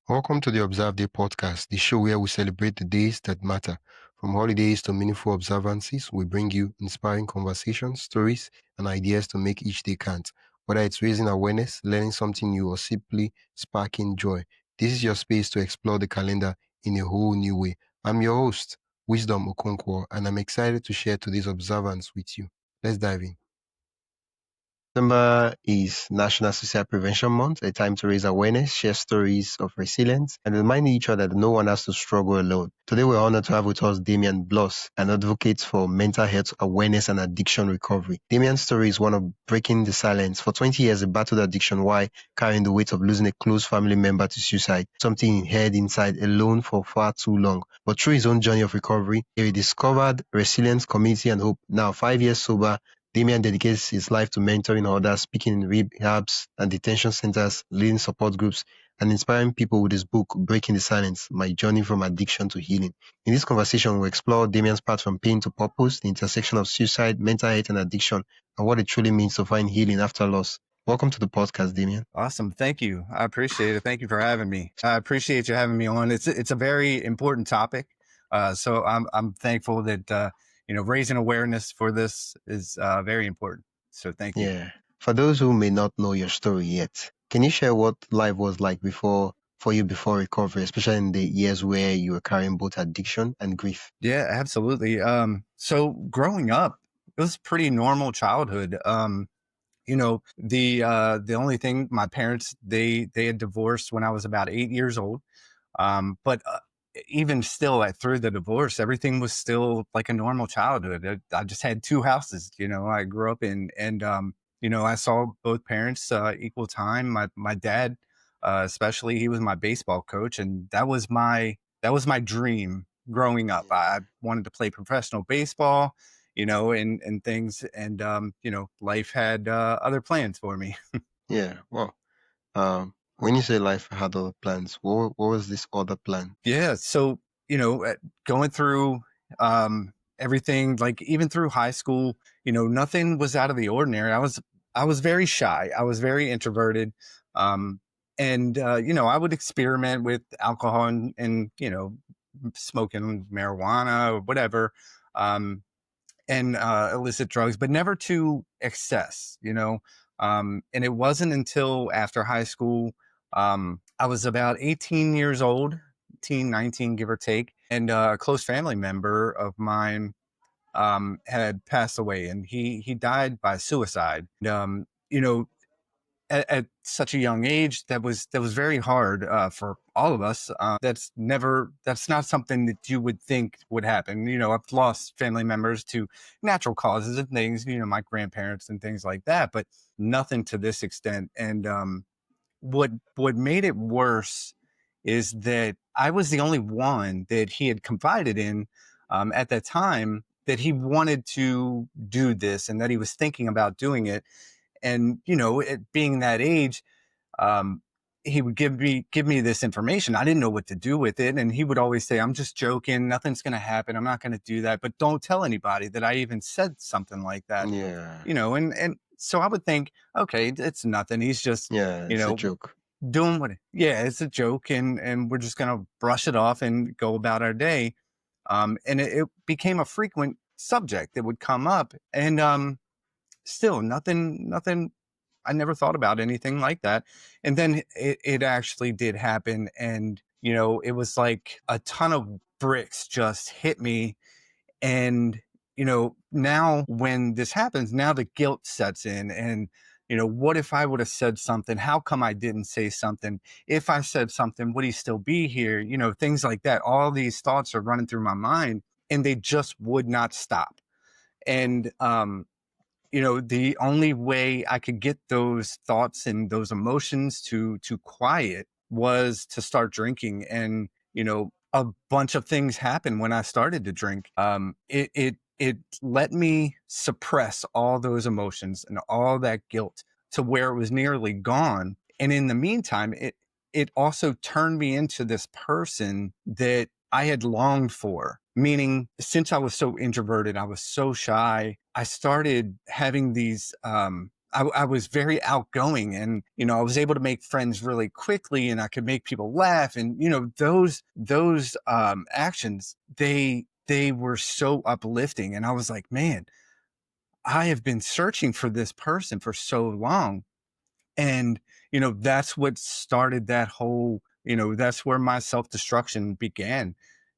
Welcome to the Observe Day podcast, the show where we celebrate the days that matter. From holidays to meaningful observances, we bring you inspiring conversations, stories, and ideas to make each day count. Whether it's raising awareness, learning something new, or simply sparking joy, this is your space to explore the calendar in a whole new way. I'm your host, Wisdom Okonkwo, and I'm excited to share today's observance with you. Let's dive in. December is National Suicide Prevention Month, a time to raise awareness, share stories of resilience, and remind each other that no one has to struggle alone. Today, we're honored to have with us Damian Bloss, an advocate for mental health awareness and addiction recovery. Damian's story is one of breaking the silence. For 20 years, he battled addiction while carrying the weight of losing a close family member to suicide, something he held inside alone for far too long. But through his own journey of recovery, he rediscovered resilience, community, and hope. Now, 5 years sober, Damian dedicates his life to mentoring others, speaking in rehabs and detention centers, leading support groups, and inspiring people with his book, Breaking the Silence, My Journey from Addiction to Healing. In this conversation, we'll explore Damian's path from pain to purpose, the intersection of suicide, mental health, and addiction, and what it truly means to find healing after loss. Welcome to the podcast, Damian. Awesome. Thank you. I appreciate it. Thank you for having me. I appreciate you having me on. It's a very important topic. So I'm thankful that, raising awareness for this is very important. So thank you. Yeah. For those who may not know your story yet, can you share what life was like before recovery, especially in the years where you were carrying both addiction and grief? Yeah, absolutely. So growing up, it was a pretty normal childhood. The only thing, my parents, they had divorced when I was about 8 years old. But even still, through the divorce, everything was still like a normal childhood. I just had two houses, I grew up in, and I saw both parents equal time. My dad, especially, he was my baseball coach, and that was my dream growing up. I wanted to play professional baseball, and things, and life had other plans for me. Yeah. Well, when you say life had other plans, what was this other plan? Yeah. So, going through everything, like even through high school, nothing was out of the ordinary. I was very shy. I was very introverted. Um, and I would experiment with alcohol and smoking marijuana or whatever, um, and illicit drugs, but never to excess. And it wasn't until after high school, I was about 18 years old, 18, 19, give or take. And a close family member of mine had passed away, and he died by suicide. At such a young age, that was very hard for all of us. That's not something that you would think would happen. I've lost family members to natural causes and things, my grandparents and things like that, but nothing to this extent. And what made it worse is that I was the only one that he had confided in at that time, that he wanted to do this and that he was thinking about doing it. And it being that age, um, he would give me this information. I didn't know what to do with it, and he would always say, "I'm just joking. Nothing's going to happen. I'm not going to do that. But don't tell anybody that I even said something like that." Yeah. And so I would think, okay, it's nothing. He's just Yeah, you it's a know joke. doing what. Yeah, it's a joke, and we're just going to brush it off and go about our day. And it became a frequent subject that would come up, and still nothing. I never thought about anything like that. And then it actually did happen. And, it was like a ton of bricks just hit me. And, now when this happens, now the guilt sets in. And, what if I would have said something? How come I didn't say something? If I said something, would he still be here? Things like that. All these thoughts are running through my mind, and they just would not stop. And, the only way I could get those thoughts and those emotions to quiet was to start drinking. And a bunch of things happened when I started to drink. It let me suppress all those emotions and all that guilt to where it was nearly gone. And in the meantime, it also turned me into this person that I had longed for. Meaning, since I was so introverted, I was so shy, I started having these I was very outgoing, and I was able to make friends really quickly, and I could make people laugh, and those actions, they were so uplifting, and I was like, man, I have been searching for this person for so long. And that's what started that whole, that's where my self-destruction began.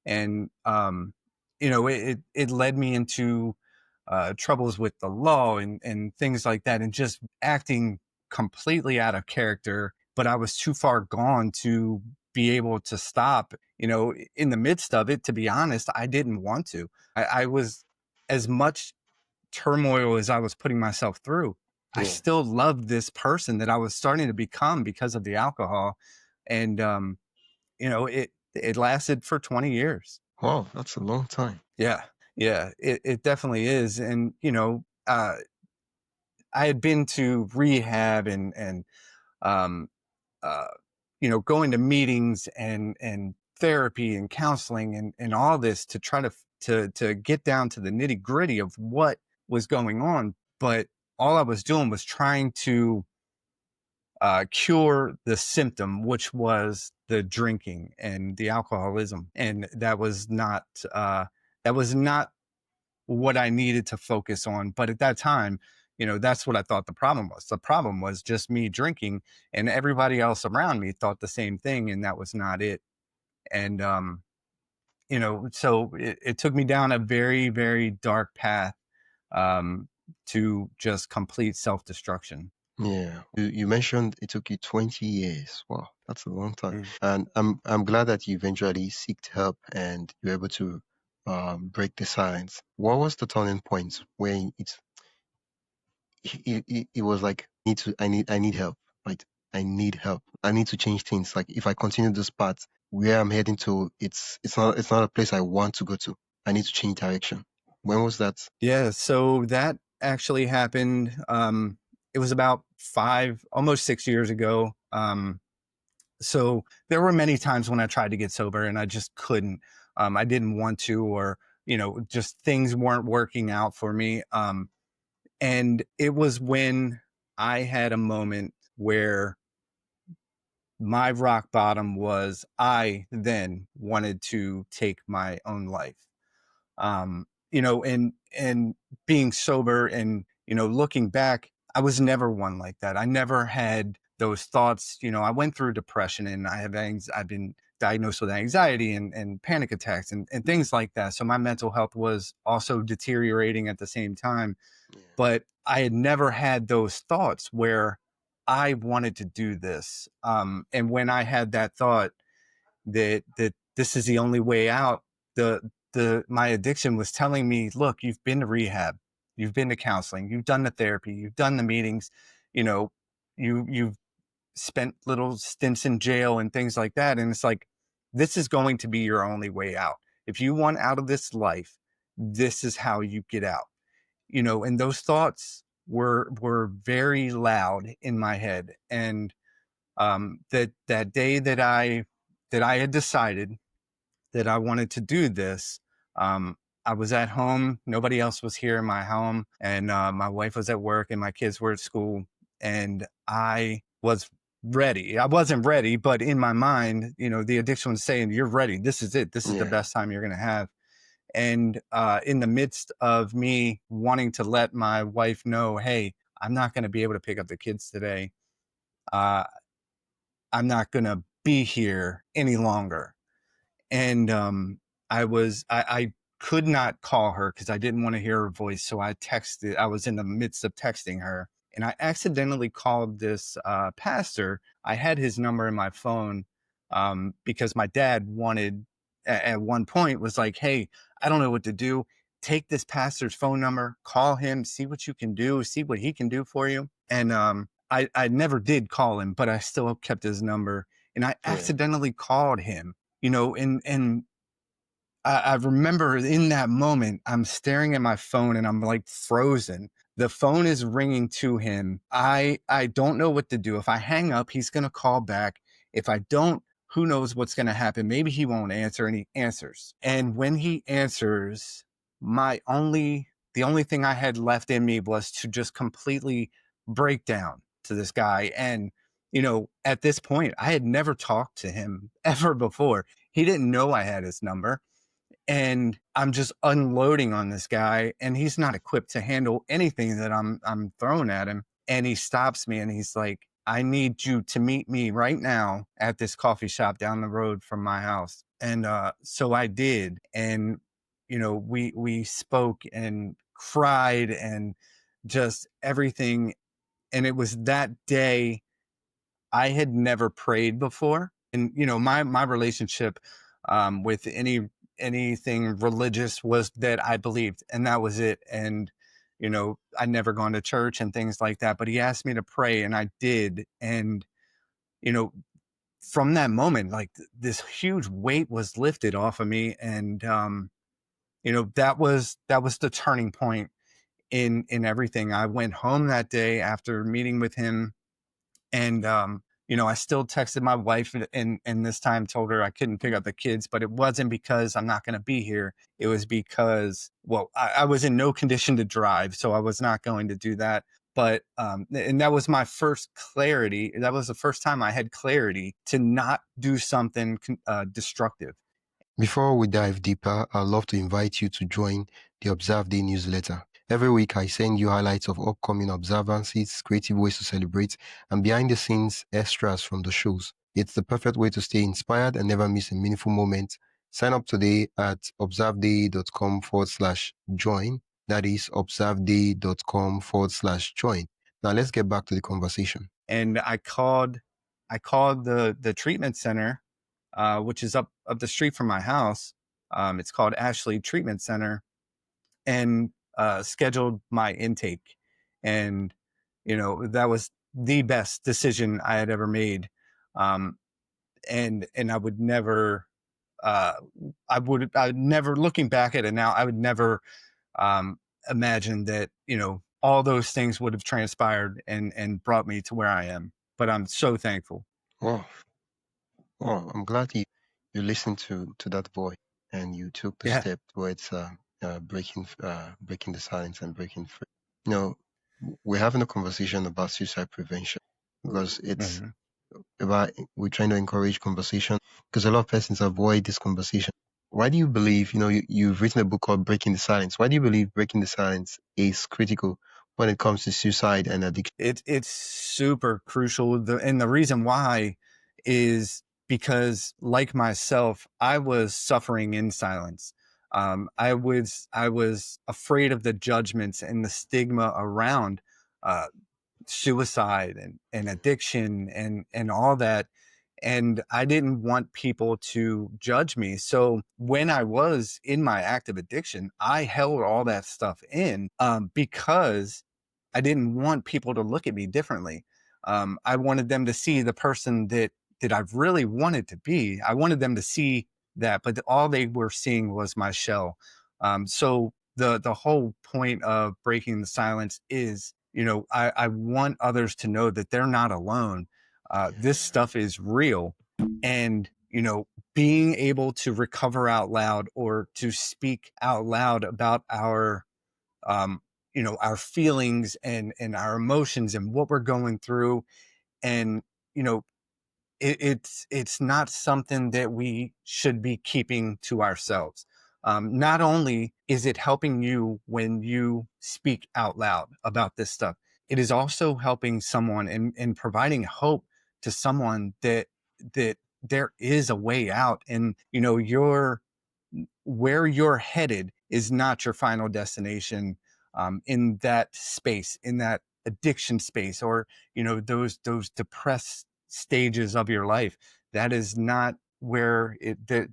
And it led me into troubles with the law and things like that, and just acting completely out of character. But I was too far gone to be able to stop. In the midst of it, to be honest, I didn't want to. I was, as much turmoil as I was putting myself through, I Yeah. still loved this person that I was starting to become because of the alcohol. And it lasted for 20 years. Wow, that's a long time. Yeah. Yeah, it definitely is. And I had been to rehab, and um uh going to meetings and therapy and counseling and all this to try to get down to the nitty gritty of what was going on. But all I was doing was trying to cure the symptom, which was the drinking and the alcoholism. And that was not what I needed to focus on. But at that time, that's what I thought the problem was. The problem was just me drinking, and everybody else around me thought the same thing, and that was not it. And so it took me down a very, very dark path, um, to just complete self-destruction. Yeah. You mentioned it took you 20 years. Wow, that's a long time. Mm. And I'm glad that you eventually seeked help and you were able to break the silence. What was the turning point when it was like I need help. Right? I need help. I need to change things. Like if I continue this path, where I'm heading to, it's not a place I want to go to. I need to change direction. When was that? Yeah, so that actually happened. It was about 5, almost 6 years ago. So there were many times when I tried to get sober and I just couldn't. I didn't want to, or just things weren't working out for me. And it was when I had a moment where my rock bottom was, I then wanted to take my own life. And being sober, and looking back, I was never one like that. I never had those thoughts. I went through depression, and I've been diagnosed with anxiety and panic attacks and things like that. So my mental health was also deteriorating at the same time. Yeah. But I had never had those thoughts where I wanted to do this. And when I had that thought that this is the only way out, the my addiction was telling me, look, you've been to rehab, you've been to counseling, you've done the therapy, you've done the meetings, you know, you've spent little stints in jail and things like that. And it's like, this is going to be your only way out. If you want out of this life, this is how you get out. And those thoughts were very loud in my head. And that day that I had decided that I wanted to do this, um, I was at home. Nobody else was here in my home, and my wife was at work, and my kids were at school, and I was ready. I wasn't ready, but in my mind, the addiction was saying, "You're ready. This is it. This is the Yeah. best time you're going to have." And in the midst of me wanting to let my wife know, "Hey, I'm not going to be able to pick up the kids today. Uh, I'm not going to be here any longer." And I could not call her because I didn't want to hear her voice. So I was in the midst of texting her, and I accidentally called this pastor. I had his number in my phone, because my dad wanted, at one point, was like, hey, I don't know what to do. Take this pastor's phone number, call him, see what you can do, see what he can do for you. And I never did call him, but I still kept his number, and I Yeah. accidentally called him. And I remember in that moment, I'm staring at my phone and I'm like frozen. The phone is ringing to him. I don't know what to do. If I hang up, he's gonna call back. If I don't, who knows what's gonna happen? Maybe he won't answer, and he answers. And when he answers, the only thing I had left in me was to just completely breakdown to this guy. And, at this point, I had never talked to him ever before. He didn't know I had his number. And I'm just unloading on this guy, and he's not equipped to handle anything that I'm throwing at him. And he stops me and he's like, I need you to meet me right now at this coffee shop down the road from my house. And so I did. And we spoke and cried and just everything. And it was that day. I had never prayed before. And my relationship with anything religious was that I believed, and that was it. And I'd never gone to church and things like that, but he asked me to pray and I did. And you know from that moment, like, this huge weight was lifted off of me. And that was the turning point in everything. I went home that day after meeting with him. And I still texted my wife, and this time told her I couldn't pick up the kids, but it wasn't because I'm not going to be here. It was because, well, I was in no condition to drive, so I was not going to do that. But and that was my first clarity. That was the first time I had clarity to not do something destructive. Before we dive deeper, I'd love to invite you to join the Observe Day newsletter. Every week, I send you highlights of upcoming observances, creative ways to celebrate, and behind the scenes extras from the shows. It's the perfect way to stay inspired and never miss a meaningful moment. Sign up today at observeday.com/join. That is observeday.com/join. Now let's get back to the conversation. And I called the treatment center, which is up the street from my house. It's called Ashley Treatment Center, and scheduled my intake. And that was the best decision I had ever made. And I would never, uh, I would never, looking back at it now, I would never imagine that all those things would have transpired and brought me to where I am. But I'm so thankful. Wow. Well, I'm glad you listened to that boy and you took the Yeah. step towards breaking the silence and breaking free. We're having a conversation about suicide prevention because it's Mhm. about we're trying to encourage conversation because a lot of persons avoid this conversation. Why do you believe, you've written a book called Breaking the Silence. Why do you believe breaking the silence is critical when it comes to suicide and addiction? It's super crucial. And the reason why is because, like myself, I was suffering in silence. I was afraid of the judgments and the stigma around uh, suicide and addiction and all that. And I didn't want people to judge me. So when I was in my active addiction, I held all that stuff in, because I didn't want people to look at me differently. I wanted them to see the person that I really wanted to be. I wanted them to see that, but all they were seeing was my shell. So the whole point of breaking the silence is, I want others to know that they're not alone. This stuff is real. And being able to recover out loud, or to speak out loud about um our feelings and our emotions and what we're going through. And you know it's not something that we should be keeping to ourselves. Not only is it helping you when you speak out loud about this stuff, it is also helping someone and providing hope to someone that there is a way out. And your where you're headed is not your final destination, in that space, in that addiction space, or those depressed stages of your life. That is not where the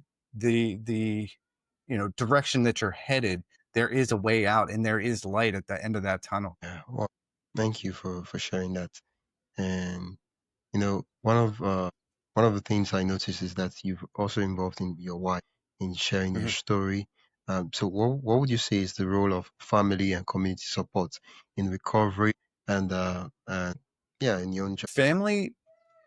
direction that you're headed. There is a way out, and there is light at the end of that tunnel. Yeah, well, thank you for sharing that. And one of the things I noticed is that you've also involved in your wife in sharing your Mhm. story. So what would you say is the role of family and community support in recovery and yeah, in your own journey? Family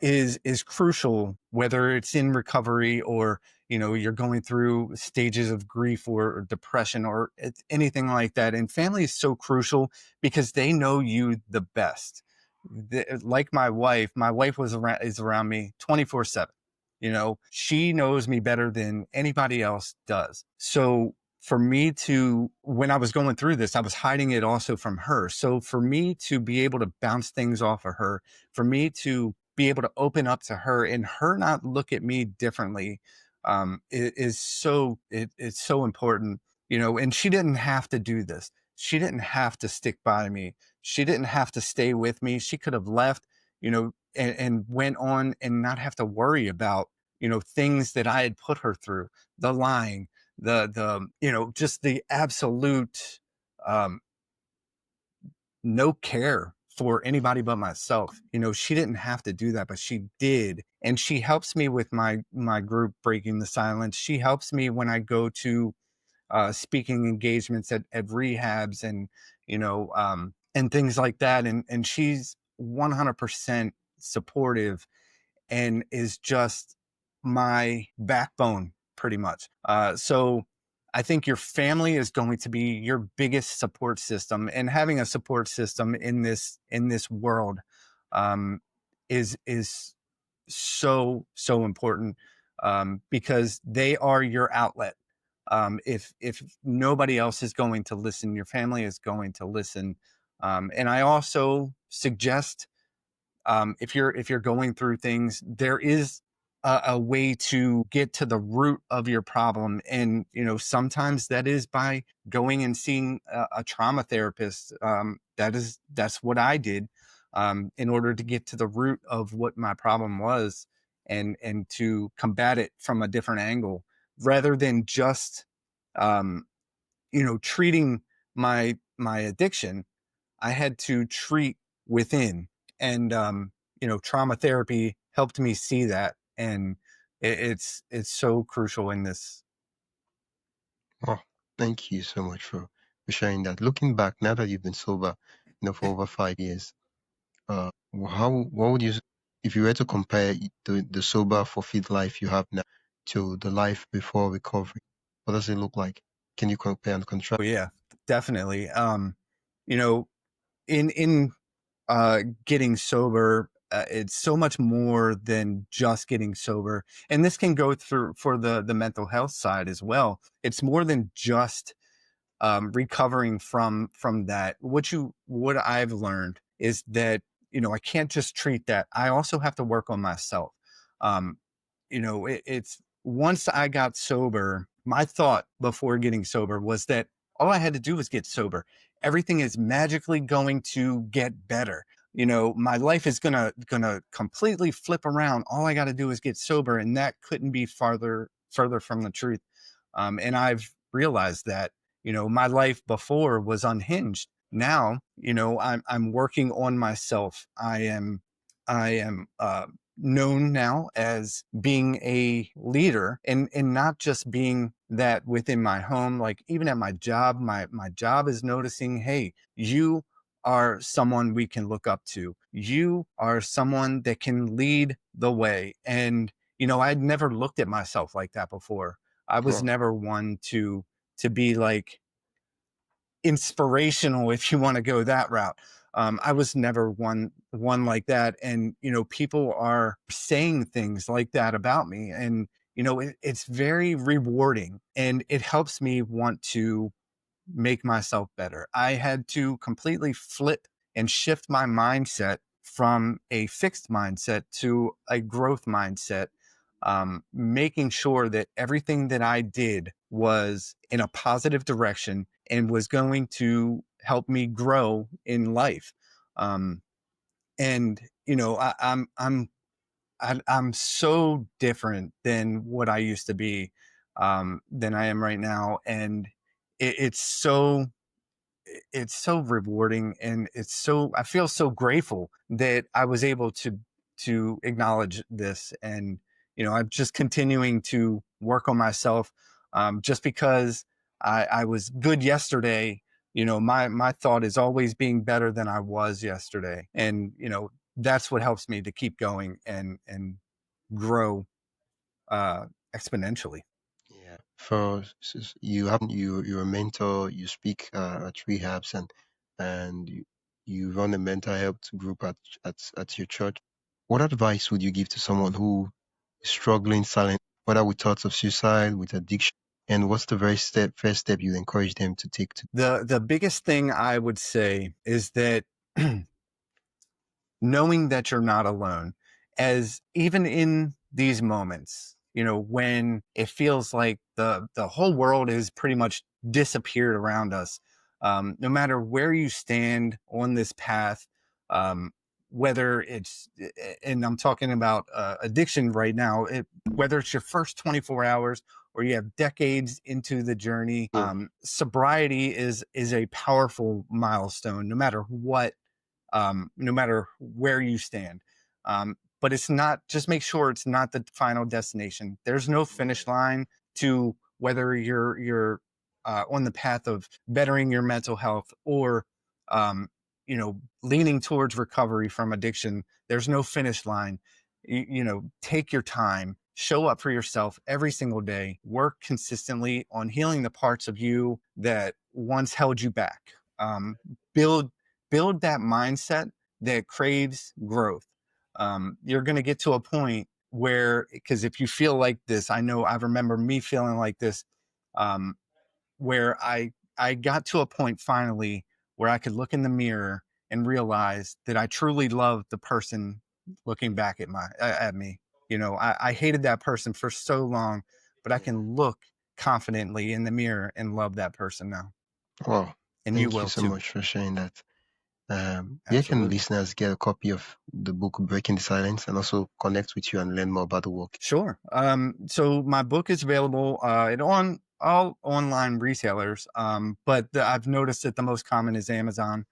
is crucial, whether it's in recovery, or you're going through stages of grief or depression, or anything like that. And family is so crucial because they know you the best. like my wife is around me 24/7. You know, she knows me better than anybody else does. So for me to, when I was going through this, I was hiding it also from her. So for me to be able to bounce things off of her, for me to be able to open up to her and her not look at me differently, it's so important, you know. And she didn't have to do this. She didn't have to stick by me. She didn't have to stay with me. She could have left, you know, and went on and not have to worry about, you know, things that I had put her through, the lying, you know, just the absolute um, no care for anybody but myself. You know, she didn't have to do that, but she did. And she helps me with my group Breaking the Silence. She helps me when I go to speaking engagements at rehabs and, you know, and things like that. And she's 100% supportive and is just my backbone pretty much. So I think your family is going to be your biggest support system, and having a support system in this world um, is so important, because they are your outlet. If nobody else is going to listen, your family is going to listen. And I also suggest, if you're going through things, there is a way to get to the root of your problem, and you know, sometimes that is by going and seeing a trauma therapist. That's what I did, in order to get to the root of what my problem was, and to combat it from a different angle, rather than just um, you know, treating my addiction. I had to treat within, and you know, trauma therapy helped me see that, and it's so crucial in this. Oh, thank you so much for sharing that. Looking back, now that you've been sober, for over 5 years, what would you, if you were to compare the sober, fulfilled life you have now to the life before recovery, what does it look like? Can you compare and contrast? Oh yeah, definitely. You know, in getting sober, it's so much more than just getting sober, and this can go through for the mental health side as well. It's more than just recovering from that. What I've learned is that, you know, I can't just treat that. I also have to work on myself. Um, you know, it's once I got sober, my thought before getting sober was that all I had to do was get sober. Everything is magically going to get better. You know, my life is gonna completely flip around. All I got to do is get sober, and that couldn't be further from the truth. And I've realized that, you know, my life before was unhinged. Now, you know, I'm working on myself. I am known now as being a leader, and not just being that within my home, like even at my job. My job is noticing, hey, you are someone we can look up to. You are someone that can lead the way. And you know, I'd never looked at myself like that before. I was Oh, never one to be like inspirational, if you want to go that route. I was never one like that, and you know, people are saying things like that about me, and you know, it's very rewarding, and it helps me want to make myself better. I had to completely flip and shift my mindset from a fixed mindset to a growth mindset, making sure that everything that I did was in a positive direction and was going to help me grow in life. Um, and you know, I'm so different than what I used to be, than I am right now, and it's so rewarding, and I feel so grateful that I was able to acknowledge this. And you know, I'm just continuing to work on myself, just because I was good yesterday. You know, my thought is always being better than I was yesterday, and you know, that's what helps me to keep going and grow uh exponentially. yeah. You you're a mentor. You speak at rehabs, and you run a mental health group at your church. What advice would you give to someone who is struggling silent, whether with thoughts of suicide, with addiction? And what's the first step you'd encourage them to take to? The biggest thing I would say is that knowing that you're not alone, as even in these moments, when it feels like the whole world is pretty much disappeared around us, no matter where you stand on this path, um, whether it's, and I'm talking about addiction right now, whether it's your first 24 hours or you have decades into the journey, Yeah. sobriety is a powerful milestone, no matter where you stand. But it's not, just make sure it's not the final destination. There's no finish line to whether you're on the path of bettering your mental health or leaning towards recovery from addiction. There's no finish line. Take your time, show up for yourself every single day, work consistently on healing the parts of you that once held you back. Build build that mindset that craves growth. You're going to get to a point where, because if you feel like this, I remember me feeling like this, um, where I got to a point finally where I could look in the mirror and realize that I truly loved the person looking back at me. I hated that person for so long, but I can look confidently in the mirror and love that person now, Wow. and you Thank you will so too. much for sharing that. Where can Absolutely. listeners get a copy of the book Breaking the Silence and also connect with you and learn more about the work? Sure. So my book is available at on all online retailers, but I've noticed that the most common is Amazon.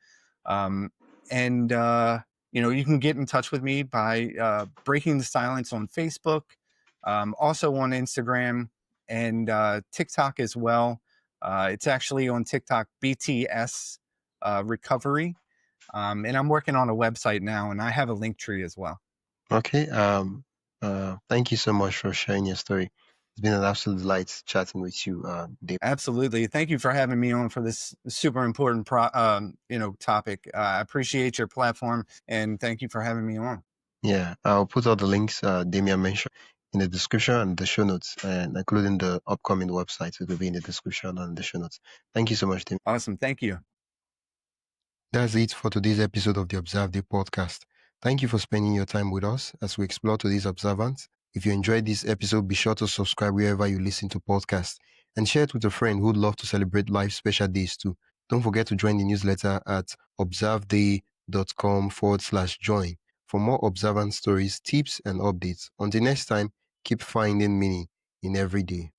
Um, and you can get in touch with me by Breaking the Silence on Facebook, also on Instagram and TikTok as well. It's actually on TikTok, BTS Recovery, and I'm working on a website now, and I have a link tree as well. Okay. Thank you so much for sharing your story. It's been an absolute delight chatting with you, Dave. Absolutely. Thank you for having me on for this super important topic. I appreciate your platform and thank you for having me on. Yeah, I'll put all the links Damian mentioned in the description and the show notes, and including the upcoming websites. It will be in the description and the show notes. Thank you so much, Damian. Awesome. Thank you. That's it for today's episode of the Observe Day podcast. Thank you for spending your time with us as we explore today's observance. If you enjoyed this episode, be sure to subscribe wherever you listen to podcasts and share it with a friend who'd love to celebrate life special days too. Don't forget to join the newsletter at observeday.com/join for more observance stories, tips, and updates. Until next time, keep finding meaning in every day.